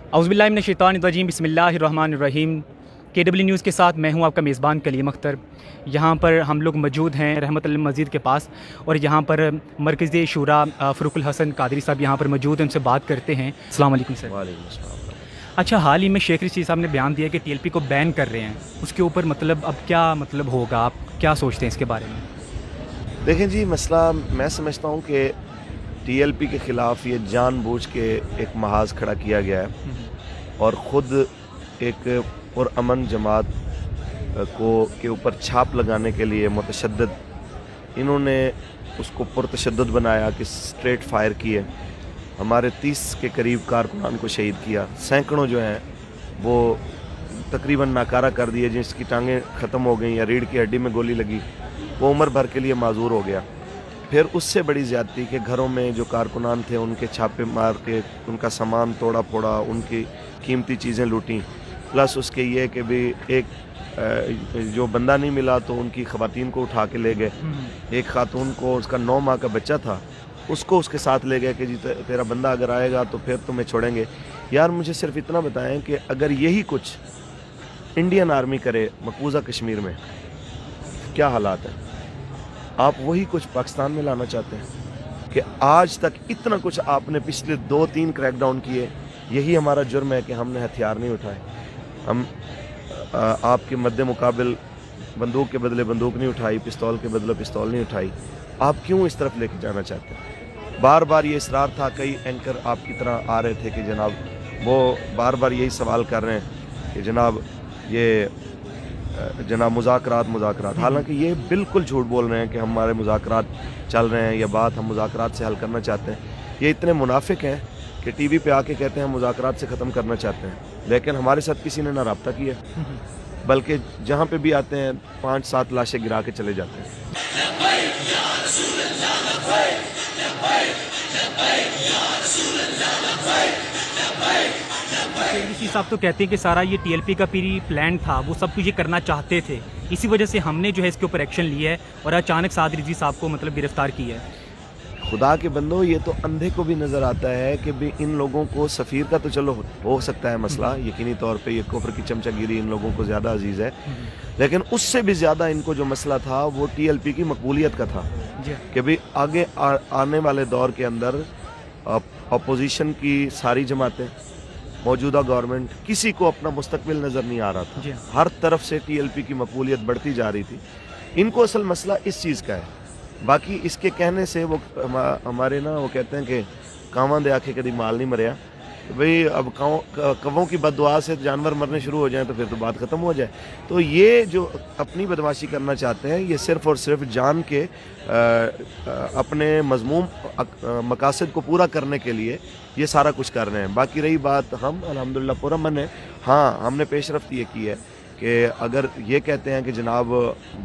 اعوذ باللہ من الشیطان الرجیم، بسم اللہ الرحمن الرحیم۔ KW نیوز کے ساتھ میں ہوں آپ کا میزبان کلیم اختر۔ یہاں پر ہم لوگ موجود ہیں رحمت اللہ مسجد کے پاس، اور یہاں پر مرکزی شورا فاروق الحسن قادری صاحب یہاں پر موجود ہیں، ان سے بات کرتے ہیں۔ السلام علیکم سر۔ وعلیکم السلام۔ اچھا، حال ہی میں شیخ رشید صاحب نے بیان دیا کہ TLP کو بین کر رہے ہیں، اس کے اوپر مطلب اب کیا مطلب ہوگا، آپ کیا سوچتے ہیں اس کے بارے میں؟ دیکھیں جی، مسئلہ میں سمجھتا ہوں کہ TLP کے خلاف یہ جان بوجھ کے ایک محاذ کھڑا کیا گیا ہے، اور خود ایک پرامن جماعت کے اوپر چھاپ لگانے کے لیے متشدد انہوں نے اس کو پرتشدد بنایا کہ اسٹریٹ فائر کیے، ہمارے 30 کے قریب کارکنان کو شہید کیا، سینکڑوں جو ہیں وہ تقریباً ناکارہ کر دیے، جس کی ٹانگیں ختم ہو گئیں یا ریڑھ کی ہڈی میں گولی لگی وہ عمر بھر کے لیے معذور ہو گیا۔ پھر اس سے بڑی زیادتی کہ گھروں میں جو کارکنان تھے ان کے چھاپے مار کے ان کا سامان توڑا پھوڑا، ان کی قیمتی چیزیں لوٹیں، پلس اس کے یہ کہ بھی ایک جو بندہ نہیں ملا تو ان کی خواتین کو اٹھا کے لے گئے، ایک خاتون کو اس کا 9 ماہ کا بچہ تھا اس کو اس کے ساتھ لے گئے کہ جی تیرا بندہ اگر آئے گا تو پھر تمہیں چھوڑیں گے۔ یار مجھے صرف اتنا بتائیں کہ اگر یہی کچھ انڈین آرمی کرے مقبوضہ کشمیر میں کیا حالات ہیں؟ آپ وہی کچھ پاکستان میں لانا چاہتے ہیں کہ آج تک اتنا کچھ آپ نے پچھلے 2-3 کریک ڈاؤن کیے، یہی ہمارا جرم ہے کہ ہم نے ہتھیار نہیں اٹھائے، ہم آپ کے مد مقابل بندوق کے بدلے بندوق نہیں اٹھائی، پستول کے بدلے پستول نہیں اٹھائی، آپ کیوں اس طرف لے کے جانا چاہتے ہیں؟ بار بار یہ اصرار تھا، کئی اینکر آپ کی طرح آ رہے تھے کہ جناب وہ بار بار یہی سوال کر رہے ہیں کہ جناب یہ مذاکرات، حالانکہ یہ بالکل جھوٹ بول رہے ہیں کہ ہمارے مذاکرات چل رہے ہیں یا بات ہم مذاکرات سے حل کرنا چاہتے ہیں۔ یہ اتنے منافق ہیں کہ ٹی وی پہ آ کے کہتے ہیں ہم مذاکرات سے ختم کرنا چاہتے ہیں، لیکن ہمارے ساتھ کسی نے نہ رابطہ کیا، بلکہ جہاں پہ بھی آتے ہیں 5-7 لاشیں گرا کے چلے جاتے ہیں۔ رشید صاحب تو کہتے ہیں کہ سارا یہ TLP کا پری پلان تھا، وہ سب کچھ یہ کرنا چاہتے تھے، اسی وجہ سے ہم نے جو ہے اس کے اوپر ایکشن لیا ہے اور اچانک سعد رضوی صاحب کو مطلب گرفتار کیا ہے۔ خدا کے بندو، یہ تو اندھے کو بھی نظر آتا ہے کہ بھی ان لوگوں کو سفیر کا تو چلو ہو سکتا ہے مسئلہ، یقینی طور پہ یہ کفر کی چمچہ گیری ان لوگوں کو زیادہ عزیز ہے، لیکن اس سے بھی زیادہ ان کو جو مسئلہ تھا وہ TLP کی مقبولیت کا تھا کہ بھی آگے آنے والے دور کے اندر اپوزیشن کی ساری جماعتیں، موجودہ گورنمنٹ، کسی کو اپنا مستقبل نظر نہیں آ رہا تھا، ہر طرف سے TLP کی مقبولیت بڑھتی جا رہی تھی۔ ان کو اصل مسئلہ اس چیز کا ہے، باقی اس کے کہنے سے وہ ہمارے نا وہ کہتے ہیں کہ کاواں دے آکھے کدی مال نہیں مریا، بھئی اب کووں کی بد دعا سے جانور مرنے شروع ہو جائیں تو پھر تو بات ختم ہو جائے۔ تو یہ جو اپنی بدماشی کرنا چاہتے ہیں یہ صرف اور صرف جان کے اپنے مذموم مقاصد کو پورا کرنے کے لیے یہ سارا کچھ کر رہے ہیں۔ باقی رہی بات، ہم الحمدللہ پرامن ہیں، ہاں ہم نے پیش رفت یہ کی ہے کہ اگر یہ کہتے ہیں کہ جناب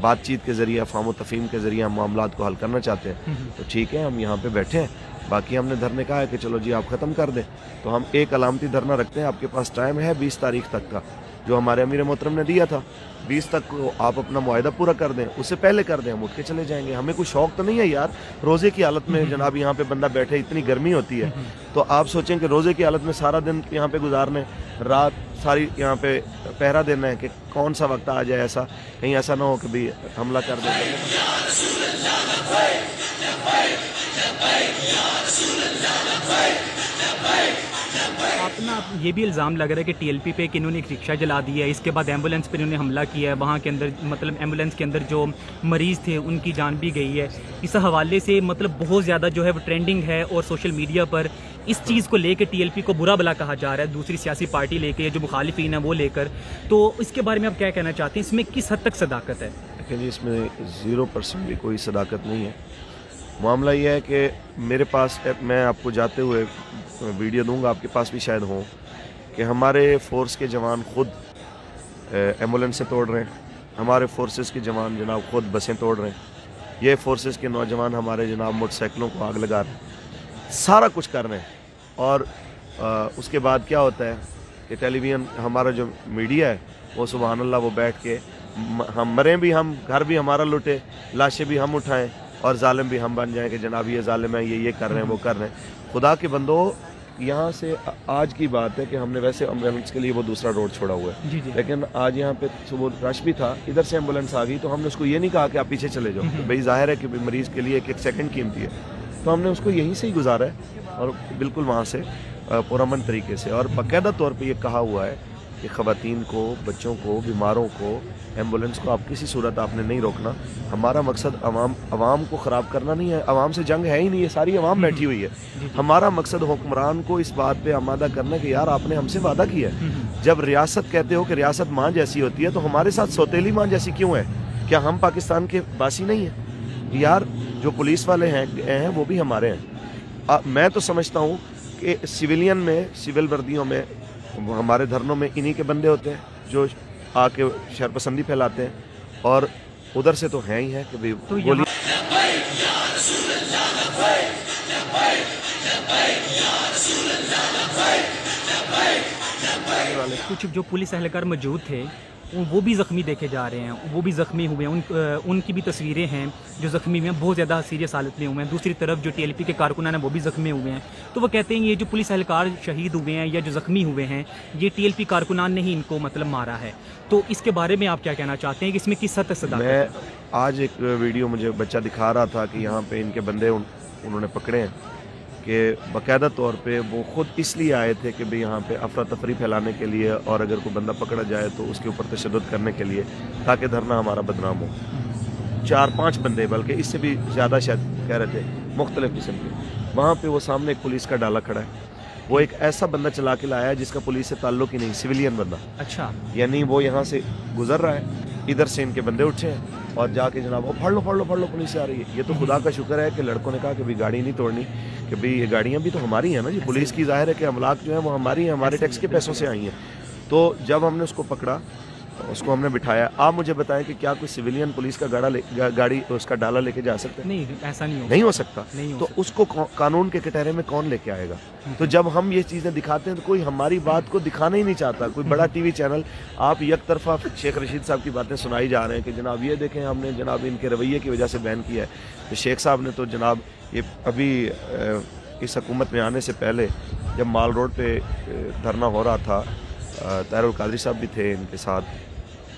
بات چیت کے ذریعے، فہم و تفہیم کے ذریعے ہم معاملات کو حل کرنا چاہتے ہیں تو ٹھیک ہے، ہم یہاں پہ بیٹھے ہیں۔ باقی ہم نے دھرنے کہا ہے کہ چلو جی آپ ختم کر دیں، تو ہم ایک علامتی دھرنا رکھتے ہیں، آپ کے پاس ٹائم ہے 20 تاریخ تک کا جو ہمارے امیر محترم نے دیا تھا، 20 تک کو آپ اپنا معاہدہ پورا کر دیں، اس سے پہلے کر دیں ہم اٹھ کے چلے جائیں گے۔ ہمیں کوئی شوق تو نہیں ہے یار روزے کی حالت میں جناب یہاں پہ بندہ بیٹھے، اتنی گرمی ہوتی ہے تو آپ سوچیں کہ روزے کی حالت میں سارا دن یہاں پہ گزارنے، رات ساری یہاں پہ پہرا دینا ہے کہ کون سا وقت آ جائے ایسا، کہیں ایسا نہ ہو کہ بھی حملہ کر دیں۔ آپ نا یہ بھی الزام لگ رہا ہے کہ TLP پہ کہ انہوں نے ایک رکشہ جلا دیا ہے، اس کے بعد ایمبولینس پہ انہوں نے حملہ کیا ہے، وہاں کے اندر مطلب ایمبولینس کے اندر جو مریض تھے ان کی جان بھی گئی ہے۔ اس حوالے سے مطلب بہت زیادہ جو ہے وہ ٹرینڈنگ ہے، اور سوشل میڈیا پر اس چیز کو لے کے TLP کو برا بلا کہا جا رہا ہے، دوسری سیاسی پارٹی لے کے جو مخالفین ہیں وہ لے کر، تو اس کے بارے میں آپ کیا کہنا چاہتے ہیں؟ اس میں کس حد تک صداقت ہے؟ دیکھیں جی، اس میں 0% بھی کوئی صداقت نہیں ہے۔ معاملہ یہ ہے کہ میرے پاس، میں آپ کو جاتے ہوئے ویڈیو دوں گا، آپ کے پاس بھی شاید ہوں، کہ ہمارے فورس کے جوان خود ایمبولینس سے توڑ رہے ہیں، ہمارے فورسز کے جوان جناب خود بسیں توڑ رہے ہیں، یہ فورسز کے نوجوان ہمارے جناب موٹر سائیکلوں کو آگ لگا رہے ہیں، سارا کچھ کر رہے ہیں۔ اور اس کے بعد کیا ہوتا ہے کہ ٹیلی ویژن ہمارا جو میڈیا ہے وہ سبحان اللہ وہ بیٹھ کے ہم مریں بھی ہم، گھر بھی ہمارا لٹے، لاشیں بھی ہم اٹھائیں اور ظالم بھی ہم بن جائیں کہ جناب یہ ظالم ہے، یہ کر رہے ہیں، وہ کر رہے ہیں۔ خدا کے بندو، یہاں سے آج کی بات ہے کہ ہم نے ویسے ایمبولینس کے لیے وہ دوسرا روڈ چھوڑا ہوا ہے، لیکن آج یہاں پہ صبح رش بھی تھا، ادھر سے ایمبولینس آ گئی تو ہم نے اس کو یہ نہیں کہا کہ آپ پیچھے چلے جاؤ، بھائی ظاہر ہے کہ مریض کے لیے ایک سیکنڈ قیمتی ہے، تو ہم نے اس کو یہیں سے ہی گزارا ہے اور بالکل وہاں سے پرامن طریقے سے، اور باقاعدہ طور پہ یہ کہا ہوا ہے کہ خواتین کو، بچوں کو، بیماروں کو، ایمبولینس کو آپ کسی صورت آپ نے نہیں روکنا۔ ہمارا مقصد عوام کو خراب کرنا نہیں ہے، عوام سے جنگ ہے ہی نہیں، یہ ساری عوام بیٹھی ہوئی ہے۔ ہمارا مقصد حکمران کو اس بات پہ آمادہ کرنا کہ یار آپ نے ہم سے وعدہ کیا ہے، جب ریاست کہتے ہو کہ ریاست ماں جیسی ہوتی ہے تو ہمارے ساتھ سوتیلی ماں جیسی کیوں ہے؟ کیا ہم پاکستان کے باسی نہیں ہیں؟ یار جو پولیس والے ہیں وہ بھی ہمارے ہیں۔ میں تو سمجھتا ہوں کہ سویلین میں، سول وردیوں میں، ہمارے دھرنوں میں انہی کے بندے ہوتے ہیں جو آ کے شہر پسندی پھیلاتے ہیں، اور ادھر سے تو ہیں ہی ہیں کہ بھی گولی۔ کچھ جو پولیس اہلکار موجود تھے وہ بھی زخمی دیکھے جا رہے ہیں، وہ بھی زخمی ہوئے ہیں، ان کی بھی تصویریں ہیں جو زخمی ہوئے ہیں، بہت زیادہ سیریس حالت میں ہوئے ہیں۔ دوسری طرف جو TLP کے کارکنان ہیں وہ بھی زخمی ہوئے ہیں، تو وہ کہتے ہیں یہ جو پولیس اہلکار شہید ہوئے ہیں یا جو زخمی ہوئے ہیں یہ TLP کارکنان نے ہی ان کو مطلب مارا ہے، تو اس کے بارے میں آپ کیا کہنا چاہتے ہیں کہ اس میں کس حد تک صداقت ہے؟ میں آج ایک ویڈیو مجھے بچہ دکھا رہا تھا کہ یہاں پہ ان کے بندے انہوں نے پکڑے ہیں کہ باقاعدہ طور پہ وہ خود اس لیے آئے تھے کہ بھی یہاں پہ افراتفری پھیلانے کے لیے، اور اگر کوئی بندہ پکڑا جائے تو اس کے اوپر تشدد کرنے کے لیے، تاکہ دھرنا ہمارا بدنام ہو۔ 4-5 بندے، بلکہ اس سے بھی زیادہ شاید کہہ رہے تھے، مختلف قسم کے۔ وہاں پہ وہ سامنے ایک پولیس کا ڈالا کھڑا ہے، وہ ایک ایسا بندہ چلا کے لایا ہے جس کا پولیس سے تعلق ہی نہیں، سویلین بندہ۔ اچھا، یعنی وہ یہاں سے گزر رہا ہے، ادھر سے ان کے بندے اٹھے ہیں اور جا کے جناب وہ پھڑ لو پولیس سے آ رہی ہے۔ یہ تو خدا کا شکر ہے کہ لڑکوں نے کہا کہ بھی گاڑی نہیں توڑنی، کہ بھی یہ گاڑیاں بھی تو ہماری ہیں نا جی، پولیس کی ظاہر ہے کہ املاک جو ہیں وہ ہماری ہیں، ہمارے ٹیکس کے پیسوں سے آئی ہیں۔ تو جب ہم نے اس کو پکڑا، اس کو ہم نے بٹھایا، آپ مجھے بتائیں کہ کیا کوئی سویلین پولیس کا گاڑی اس کا ڈالا لے کے جا سکتا ہے؟ نہیں، ایسا نہیں ہو سکتا۔ تو اس کو قانون کے کٹہرے میں کون لے کے آئے گا؟ تو جب ہم یہ چیزیں دکھاتے ہیں تو کوئی ہماری بات کو دکھانا ہی نہیں چاہتا، کوئی بڑا ٹی وی چینل، آپ یک طرفہ شیخ رشید صاحب کی باتیں سنائی جا رہے ہیں کہ جناب یہ دیکھیں ہم نے جناب ان کے رویے کی وجہ سے بین کیا ہے۔ تو شیخ صاحب نے تو جناب یہ ابھی اس حکومت میں آنے سے پہلے جب مال روڈ پہ دھرنا ہو رہا تھا، طاہر القادری صاحب بھی تھے ان کے ساتھ،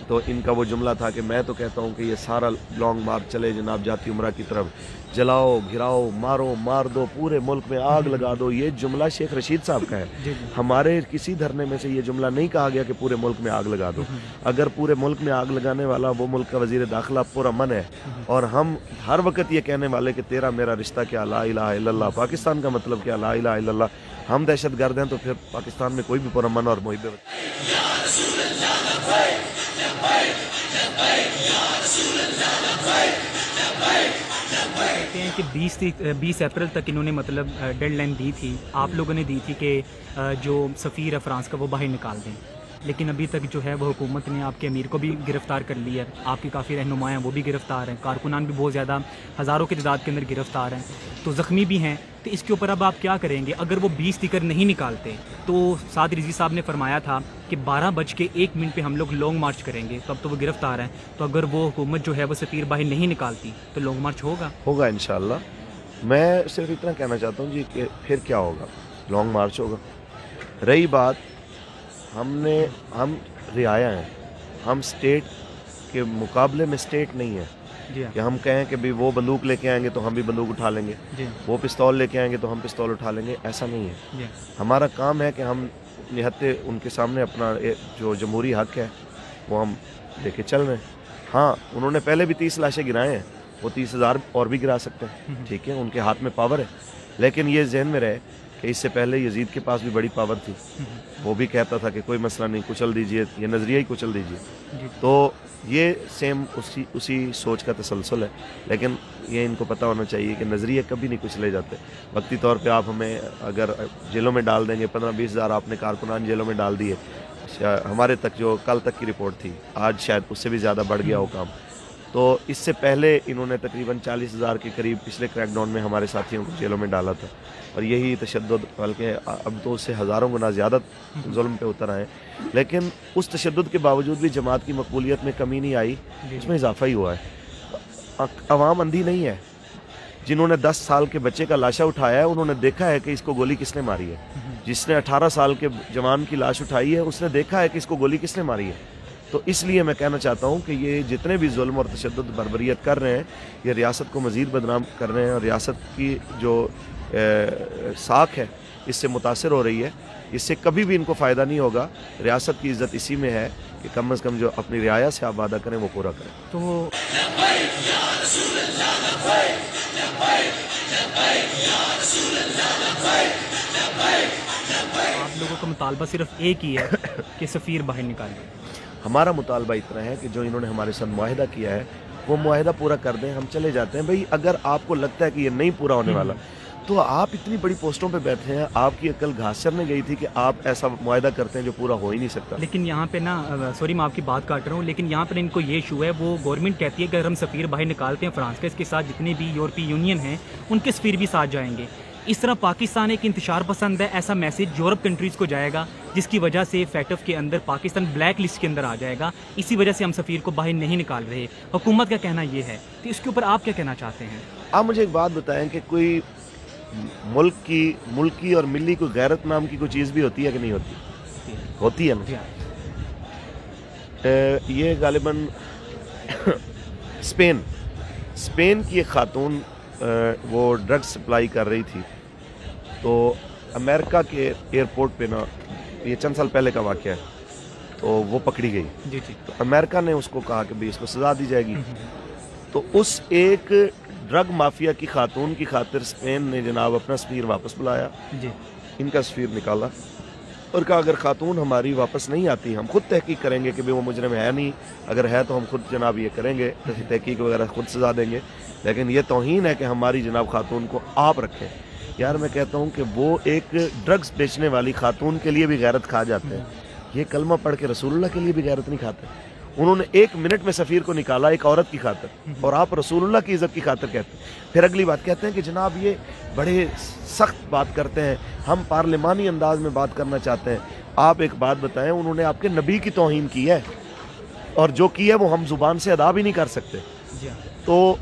تو ان کا وہ جملہ تھا کہ میں تو کہتا ہوں کہ یہ سارا لانگ مارچ چلے جناب جاتی عمرہ کی طرف، جلاؤ، گھراؤ، مارو، مار دو، پورے ملک میں آگ لگا دو۔ یہ جملہ شیخ رشید صاحب کا ہے۔ ہمارے کسی دھرنے میں سے یہ جملہ نہیں کہا گیا کہ پورے ملک میں آگ لگا دو۔ اگر پورے ملک میں آگ لگانے والا وہ ملک کا وزیر داخلہ پرامن ہے، اور ہم ہر وقت یہ کہنے والے کہ تیرا میرا رشتہ کیا، لا الہ الا اللہ، پاکستان کا مطلب کیا، لا الہ الا اللہ، ہم دہشت گرد ہیں، تو پھر پاکستان میں کوئی بھی پرامن اور محب کہتے ہیں کہ 20 اپریل تک انہوں نے مطلب ڈیڈ لائن دی تھی، آپ لوگوں نے دی تھی کہ جو سفیر ہے فرانس کا وہ باہر نکال دیں، لیکن ابھی تک جو ہے وہ حکومت نے آپ کے امیر کو بھی گرفتار کر لیا ہے، آپ کے کافی رہنما ہیں وہ بھی گرفتار ہیں، کارکنان بھی بہت زیادہ ہزاروں کی تعداد کے اندر گرفتار ہیں، تو زخمی بھی ہیں۔ تو اس کے اوپر اب آپ کیا کریں گے؟ اگر وہ 20 تکر نہیں نکالتے تو سعد رضوی صاحب نے فرمایا تھا کہ 12:01 پہ ہم لوگ لانگ مارچ کریں گے، تو اب تو وہ گرفتار ہیں، تو اگر وہ حکومت جو ہے وہ سفیر باہر نہیں نکالتی تو لانگ مارچ ہوگا انشاءاللہ۔ میں صرف اتنا کہنا چاہتا ہوں جی کہ پھر کیا ہوگا، لانگ مارچ ہوگا۔ رہی بات، ہم رعایا ہیں، ہم سٹیٹ کے مقابلے میں سٹیٹ نہیں ہے کہ ہم کہیں کہ بھی وہ بندوق لے کے آئیں گے تو ہم بھی بندوق اٹھا لیں گے، وہ پستول لے کے آئیں گے تو ہم پستول اٹھا لیں گے، ایسا نہیں ہے۔ ہمارا کام ہے کہ ہم نہتے ان کے سامنے اپنا جو جمہوری حق ہے وہ ہم لے کے چل رہے ہیں۔ ہاں، انہوں نے پہلے بھی 30 لاشیں گرائے ہیں، وہ 30,000 اور بھی گرا سکتے ہیں، ٹھیک ہے، ان کے ہاتھ میں پاور ہے، لیکن یہ ذہن میں رہے کہ اس سے پہلے یزید کے پاس بھی بڑی پاور تھی، وہ بھی کہتا تھا کہ کوئی مسئلہ نہیں، کچل دیجئے، یہ نظریہ ہی کچل دیجئے۔ تو یہ سیم اسی سوچ کا تسلسل ہے، لیکن یہ ان کو پتہ ہونا چاہیے کہ نظریے کبھی نہیں کچلے جاتے۔ وقتی طور پہ آپ ہمیں اگر جیلوں میں ڈال دیں گے، 15-20 ہزار آپ نے کارکنان جیلوں میں ڈال دیے، ہمارے تک جو کل تک کی رپورٹ تھی، آج شاید اس سے بھی زیادہ بڑھ گیا ہو کام، تو اس سے پہلے انہوں نے تقریباً 40,000 کے قریب پچھلے کریک ڈاؤن میں ہمارے ساتھیوں کو جیلوں میں ڈالا تھا، اور یہی تشدد، بلکہ اب تو اس سے ہزاروں گنا زیادہ ظلم پہ اتر آئے، لیکن اس تشدد کے باوجود بھی جماعت کی مقبولیت میں کمی نہیں آئی، اس میں اضافہ ہی ہوا ہے۔ عوام اندھی نہیں ہے، جنہوں نے 10 سال کے بچے کا لاشا اٹھایا ہے انہوں نے دیکھا ہے کہ اس کو گولی کس نے ماری ہے، جس نے 18 سال کے جوان کی لاش اٹھائی ہے اس نے دیکھا ہے کہ اس کو گولی کس نے ماری ہے۔ تو اس لیے میں کہنا چاہتا ہوں کہ یہ جتنے بھی ظلم اور تشدد بربریت کر رہے ہیں یہ ریاست کو مزید بدنام کر رہے ہیں، اور ریاست کی جو ساکھ ہے اس سے متاثر ہو رہی ہے، اس سے کبھی بھی ان کو فائدہ نہیں ہوگا۔ ریاست کی عزت اسی میں ہے کہ کم از کم جو اپنی رعایا سے آپ وعدہ کریں وہ پورا کریں۔ تو آپ لوگوں کا مطالبہ صرف ایک ہی ہے کہ سفیر باہر نکالیں؟ ہمارا مطالبہ اتنا ہے کہ جو انہوں نے ہمارے ساتھ معاہدہ کیا ہے وہ معاہدہ پورا کر دیں، ہم چلے جاتے ہیں۔ بھئی اگر آپ کو لگتا ہے کہ یہ نہیں پورا ہونے والا تو آپ اتنی بڑی پوسٹوں پہ بیٹھے ہیں، آپ کی عقل گھاس چرنے گئی تھی کہ آپ ایسا معاہدہ کرتے ہیں جو پورا ہو ہی نہیں سکتا۔ لیکن یہاں پہ نا، سوری میں آپ کی بات کاٹ رہا ہوں، لیکن یہاں پر ان کو یہ ایشو ہے، وہ گورنمنٹ کہتی ہے کہ اگر ہم سفیر باہر نکالتے ہیں فرانس کا، اس کے ساتھ جتنے بھی یورپی یونین ہیں ان کے سفیر بھی ساتھ جائیں گے۔ اس طرح پاکستان ایک انتشار پسند ہے، ایسا میسج یورپ کنٹریز کو جائے گا جس کی وجہ سے فیٹف کے اندر پاکستان بلیک لسٹ کے اندر آ جائے گا، اسی وجہ سے ہم سفیر کو باہر نہیں نکال رہے۔ حکومت کا کہنا یہ ہے، تو اس کے اوپر آپ کیا کہنا چاہتے ہیں؟ آپ مجھے ایک بات بتائیں کہ کوئی ملکی اور ملی کوئی غیرت نام کی کوئی چیز بھی ہوتی ہے کہ نہیں ہوتی؟ ہوتی ہے نا۔ یہ غالباً اسپین کی ایک خاتون وہ ڈرگ سپلائی کر رہی تھی، تو امریکہ کے ایئرپورٹ پہ نا، یہ چند سال پہلے کا واقعہ ہے، تو وہ پکڑی گئی۔ تو امریکہ نے اس کو کہا کہ اس کو سزا دی جائے گی، تو اس ایک ڈرگ مافیا کی خاتون کی خاطر اسپین نے جناب اپنا سفیر واپس بلایا، ان کا سفیر نکالا اور کہا اگر خاتون ہماری واپس نہیں آتی ہم خود تحقیق کریں گے کہ وہ مجرم ہے نہیں، اگر ہے تو ہم خود جناب یہ کریں گے، تحقیق وغیرہ خود سزا دیں گے، لیکن یہ توہین ہے کہ ہماری جناب خاتون کو آپ رکھیں۔ یار میں کہتا ہوں کہ وہ ایک ڈرگز بیچنے والی خاتون کے لیے بھی غیرت کھا جاتے ہیں، یہ کلمہ پڑھ کے رسول اللہ کے لیے بھی غیرت نہیں کھاتے۔ انہوں نے 1 منٹ میں سفیر کو نکالا ایک عورت کی خاطر، اور آپ رسول اللہ کی عزت کی خاطر کہتے ہیں۔ پھر اگلی بات کہتے ہیں کہ جناب یہ بڑے سخت بات کرتے ہیں، ہم پارلیمانی انداز میں بات کرنا چاہتے ہیں۔ آپ ایک بات بتائیں، انہوں نے آپ کے نبی کی توہین کی ہے، اور جو کی ہے وہ ہم زبان سے ادا بھی نہیں کر سکتے، تو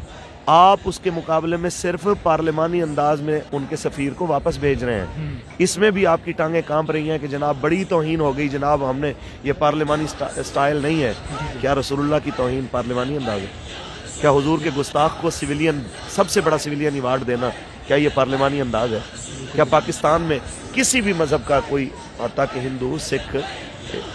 آپ اس کے مقابلے میں صرف پارلیمانی انداز میں ان کے سفیر کو واپس بھیج رہے ہیں۔ اس میں بھی آپ کی ٹانگیں کانپ رہی ہیں کہ جناب بڑی توہین ہو گئی، جناب ہم نے یہ پارلیمانی سٹائل نہیں ہے۔ کیا رسول اللہ کی توہین پارلیمانی انداز ہے؟ کیا حضور کے گستاخ کو سویلین، سب سے بڑا سویلین ایوارڈ دینا، کیا یہ پارلیمانی انداز ہے؟ کیا پاکستان میں کسی بھی مذہب کا کوئی، حتیٰ کہ ہندو، سکھ،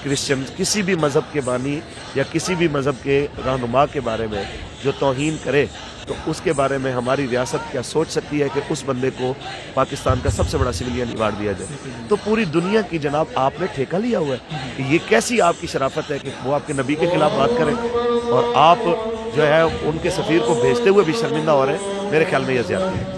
کرسچن، کسی بھی مذہب کے بانی یا کسی بھی مذہب کے رہنما کے بارے میں جو توہین کرے تو اس کے بارے میں ہماری ریاست کیا سوچ سکتی ہے کہ اس بندے کو پاکستان کا سب سے بڑا سویلین ایوارڈ دیا جائے؟ تو پوری دنیا کی جناب آپ نے ٹھیکہ لیا ہوا ہے کہ یہ کیسی آپ کی شرافت ہے کہ وہ آپ کے نبی کے خلاف بات کریں، اور آپ جو ہے ان کے سفیر کو بھیجتے ہوئے بھی شرمندہ ہو رہے ہیں۔ میرے خیال میں یہ زیادتی ہے۔